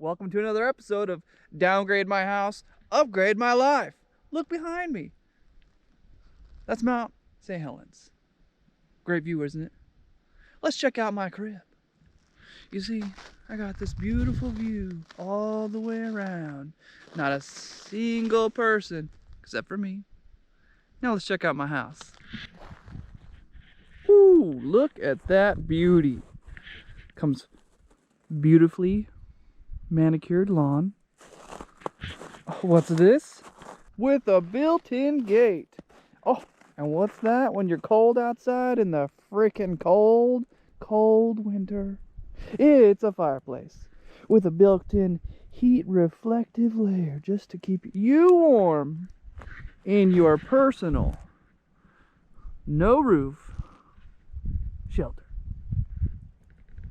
Welcome to another episode of Downgrade My House, Upgrade My Life. Look behind me. That's Mount St. Helens. Great view, isn't it? Let's check out my crib. You see, I got this beautiful view all the way around. Not a single person, except for me. Now let's check out my house. Ooh, look at that beauty. Comes beautifully manicured lawn. What's this? With a built-in gate. Oh, and what's that when you're cold outside in the freaking cold winter? It's a fireplace with a built-in heat reflective layer just to keep you warm in your personal no roof shelter.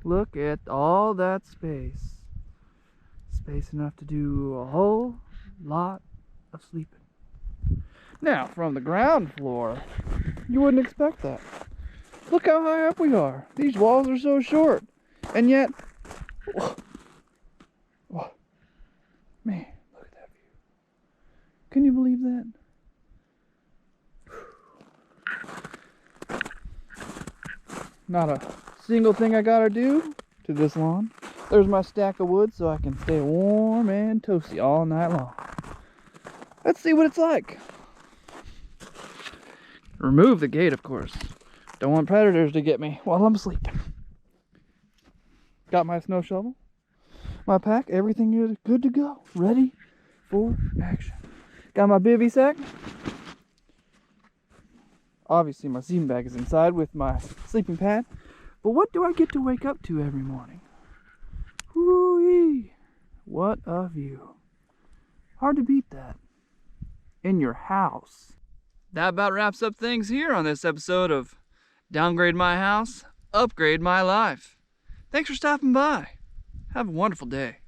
Look at all that space. Space enough to do a whole lot of sleeping. Now, from the ground floor, you wouldn't expect that. Look how high up we are. These walls are so short. And yet, man, look at that view. Can you believe that? Not a single thing I gotta do to this lawn. There's my stack of wood so I can stay warm and toasty all night long. Let's see what it's like. Remove the gate, of course. Don't want predators to get me while I'm sleeping. Got my snow shovel, my pack, everything is good to go. Ready for action. Got my bivy sack. Obviously my sleeping bag is inside with my sleeping pad. But what do I get to wake up to every morning? Woo-wee! What a view. Hard to beat that. In your house. That about wraps up things here on this episode of Downgrade My House, Upgrade My Life. Thanks for stopping by. Have a wonderful day.